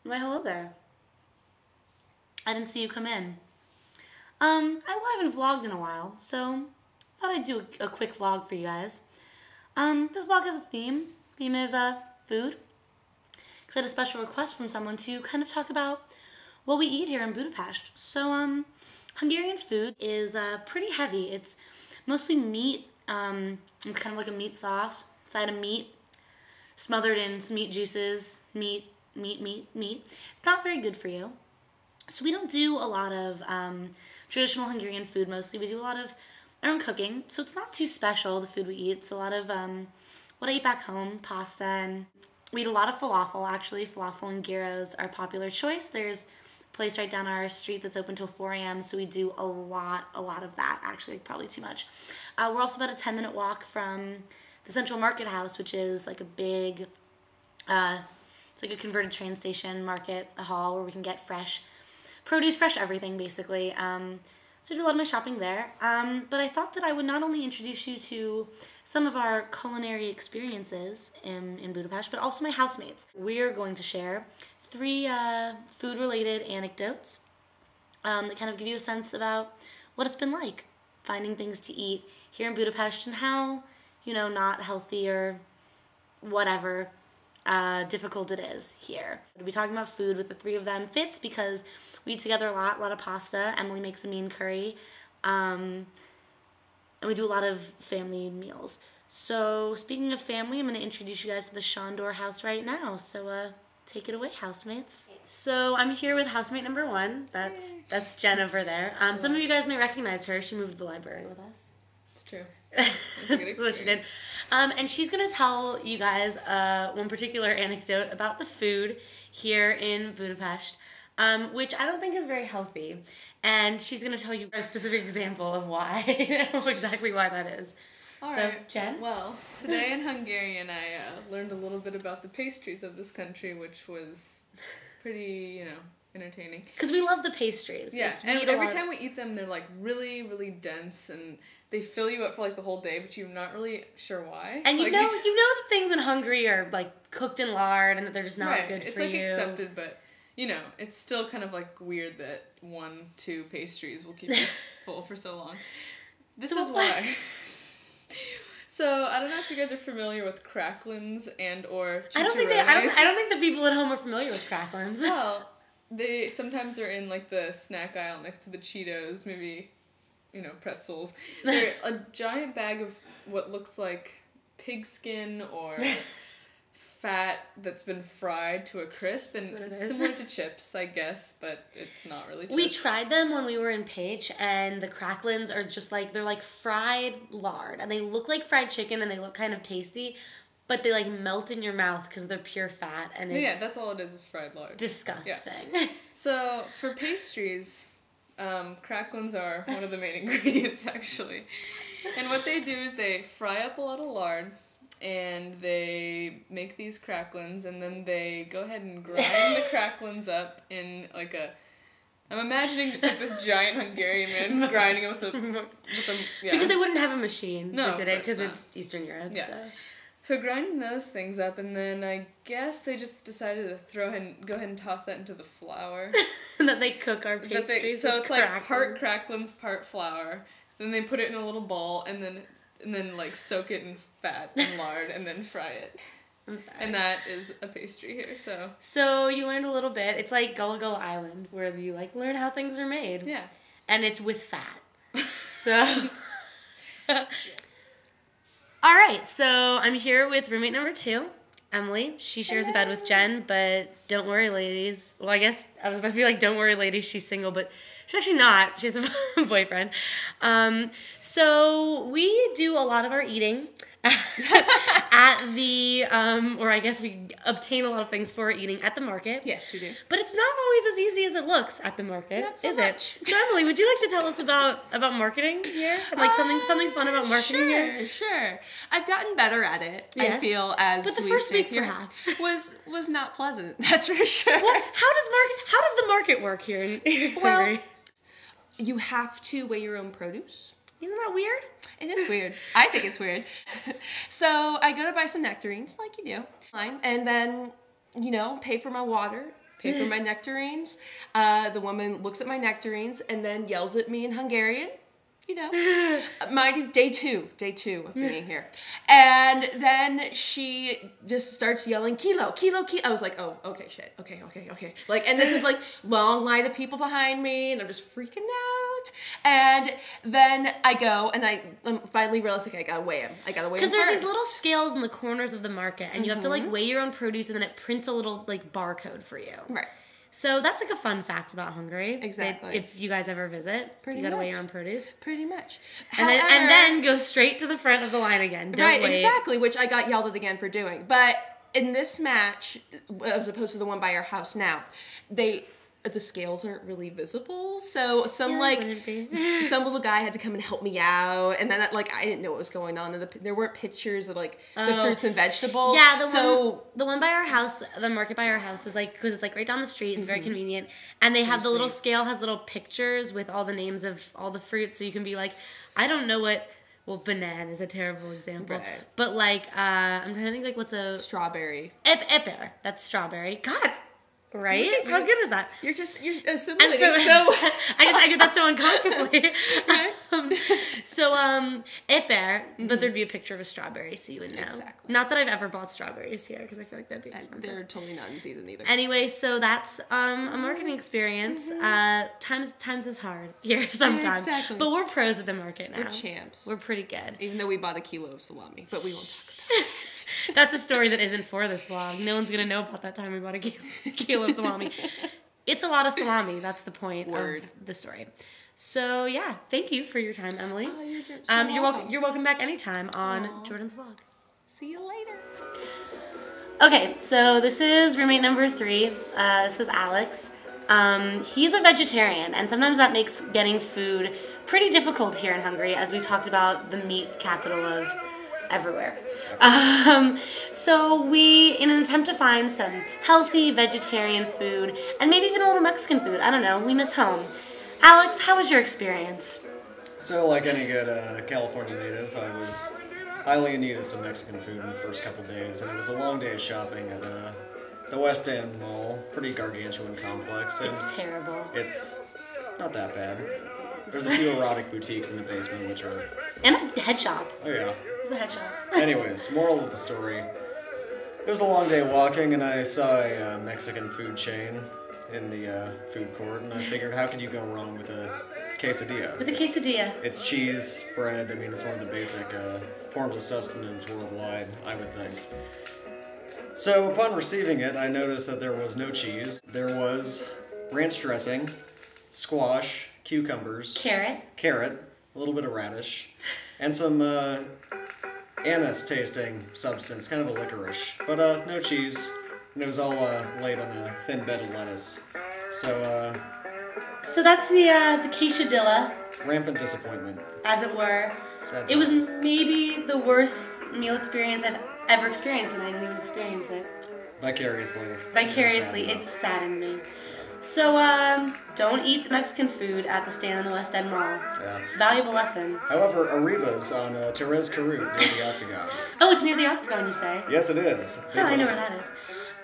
Why, hello there. I didn't see you come in. I haven't vlogged in a while, so thought I'd do a quick vlog for you guys. This vlog has a theme. Theme is food. Because I had a special request from someone to kind of talk about what we eat here in Budapest. So, Hungarian food is pretty heavy. It's mostly meat. It's kind of like a meat sauce, side of meat, smothered in some meat juices, meat. It's not very good for you. So we don't do a lot of traditional Hungarian food mostly. We do a lot of our own cooking. So it's not too special, the food we eat. It's a lot of what I eat back home, pasta, and we eat a lot of falafel, actually. Falafel and gyros are a popular choice. There's a place right down our street that's open till 4 a.m., so we do a lot of that, actually, probably too much. We're also about a 10-minute walk from the Central Market House, which is like a big, it's like a converted train station, market, a hall where we can get fresh produce, fresh everything, basically. So I do a lot of my shopping there. But I thought that I would not only introduce you to some of our culinary experiences in Budapest, but also my housemates. We're going to share 3 food-related anecdotes that kind of give you a sense about what it's been like finding things to eat here in Budapest and how, you know, not healthy or whatever difficult it is here. We'll be talking about food with the 3 of them. Fits because we eat together a lot of pasta. Emily makes a mean curry. And we do a lot of family meals. So speaking of family, I'm going to introduce you guys to the Sándor house right now. So take it away, housemates. So I'm here with housemate number 1. That's Jen over there. Some of you guys may recognize her. She moved to the library with us. It's true. That's what she did. And she's going to tell you guys one particular anecdote about the food here in Budapest, which I don't think is very healthy. And she's going to tell you a specific example of why, exactly why that is. All so, right. Jen? Well, today in Hungarian I learned a little bit about the pastries of this country, which was pretty, entertaining. Because we love the pastries. Yeah, and every time we eat them, they're like really dense, and they fill you up for like the whole day, but you're not really sure why. And you know that things in Hungary are like cooked in lard and that they're just not good for you. It's like accepted, but it's still kind of like weird that 1-2 pastries will keep you full for so long. This is why. So I don't know if you guys are familiar with cracklins and or chicharrones. I don't think the people at home are familiar with cracklins. Well, they sometimes are in like the snack aisle next to the Cheetos, maybe, pretzels. They're a giant bag of what looks like pig skin or fat that's been fried to a crisp, and similar to chips, I guess, but it's not really chips. We tried them when we were in Page, and the cracklins are just like, they're like fried lard, and they look like fried chicken, and they look kind of tasty, but they like melt in your mouth because they're pure fat, and it's that's all it is fried lard. Disgusting. Yeah. So for pastries, cracklins are one of the main ingredients, actually. And what they do is they fry up a lot of lard, and they make these cracklins, and then they go ahead and grind the cracklins up in like I'm imagining just like this giant Hungarian man grinding them with a Because they wouldn't have a machine no, that did it, because it's Eastern Europe. Yeah. So grinding those things up, and then I guess they just decided to go ahead and toss that into the flour. And then they cook our pastries so with it's like part cracklins, part flour. Then they put it in a little bowl, and then like soak it in fat and lard, and then fry it. I'm sorry. And that is a pastry here, so. So you learned a little bit. It's like Gullah Gullah Island, where you like learn how things are made. Yeah. And it's with fat. So. All right, so I'm here with roommate number 2, Emily. She shares a bed with Jen, but don't worry, ladies. Well, I guess I was about to be like, don't worry, ladies, she's single, but she's actually not. She has a boyfriend. So we do a lot of our eating at the, or I guess we obtain a lot of things for our eating at the market. Yes, we do. But it's not always as easy as it looks at the market, is it? So Emily, would you like to tell us about marketing here? And like something fun about marketing here? Sure. I've gotten better at it. Yes. I feel as but the we've first stayed week here perhaps was not pleasant. That's for sure. What? How does the market work here in Hungary? Well, you have to weigh your own produce. Isn't that weird? It is weird. I think it's weird. So I go to buy some nectarines, like you do, and then pay for my water, pay for my nectarines. The woman looks at my nectarines and then yells at me in Hungarian. You know, mind day two of being here. And then she just starts yelling, kilo. I was like, oh, okay, shit. Okay. Like, and this is like long line of people behind me and I'm just freaking out. And then I go and I finally realized, okay, I gotta weigh him. Because there's these little scales in the corners of the market and you have to like weigh your own produce and then it prints a little like barcode for you. Right. So that's like a fun fact about Hungary. Exactly. If you guys ever visit, you gotta weigh your own produce. Pretty much. And then go straight to the front of the line again. Don't wait. Exactly, which I got yelled at again for doing. But in this match, as opposed to the one by our house now, the scales aren't really visible. So some little guy had to come and help me out, and then I didn't know what was going on. And there weren't pictures of the fruits and vegetables. Yeah, the one by our house, the market by our house is because it's right down the street. It's very convenient, and they have the little scale has little pictures with all the names of all the fruits, so you can be like, I don't know what. Well, banana is a terrible example, right. But I'm trying to think what's a strawberry. Epper. That's strawberry. God. Right? How good is that? You're assimilating so I did that so unconsciously. Epper, but there'd be a picture of a strawberry, so you would know. Exactly. Not that I've ever bought strawberries here, because I feel like that'd be expensive. They're totally not in season either. Anyway, so that's a marketing experience. Times is hard here sometimes. Exactly. But we're pros at the market now. We're champs. We're pretty good. Even though we bought a kilo of salami, but we won't talk about it. That's a story that isn't for this vlog. No one's going to know about that time we bought a kilo of salami. It's a lot of salami. That's the point of the story. So, yeah. Thank you for your time, Emily. Oh, you're so welcome. You're welcome back anytime on Jordan's vlog. See you later. Okay, so this is roommate number 3. This is Alex. He's a vegetarian, and sometimes that makes getting food pretty difficult here in Hungary, as we talked about the meat capital of everywhere. So we, in an attempt to find some healthy vegetarian food, and maybe even a little Mexican food, I don't know, we miss home. Alex, how was your experience? So, like any good California native, I was highly in need of some Mexican food in the first couple days, and it was a long day of shopping at the West End Mall, pretty gargantuan complex. And it's terrible. It's not that bad. There's a few erotic boutiques in the basement, which are... And a head shop. Oh, yeah. There's a head shop. Anyways, moral of the story. It was a long day walking, and I saw a Mexican food chain in the food court, and I figured, how could you go wrong with a quesadilla? With a quesadilla. It's cheese, bread. I mean, it's one of the basic forms of sustenance worldwide, I would think. So, upon receiving it, I noticed that there was no cheese. There was ranch dressing, squash, cucumbers, carrot, a little bit of radish, and some anise-tasting substance, kind of a licorice, but no cheese, and it was all laid on a thin bed of lettuce. So that's the quesadilla. Rampant disappointment, as it were. Sad it was times. maybe the worst meal experience I've ever experienced, and I didn't even experience it. Vicariously. It saddened me. So, don't eat the Mexican food at the stand in the West End Mall. Yeah. Valuable lesson. However, Arriba's on Therese Carrot near the Octagon. Oh, it's near the Octagon, you say? Yes, it is. Oh, I know where that is.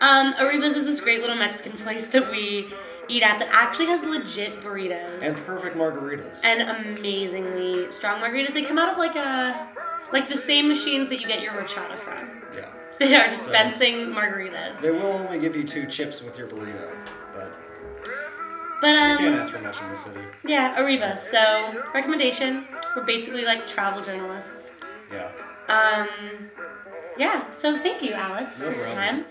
Arriba's is this great little Mexican place that we eat at that actually has legit burritos. And perfect margaritas. And amazingly strong margaritas. They come out of like the same machines that you get your horchata from. Yeah. They are dispensing margaritas. They will only give you 2 chips with your burrito, but you can't ask for much in the city. Yeah, Arriba. So, recommendation. We're basically like travel journalists. Yeah. Yeah, so thank you, Alex, for your time.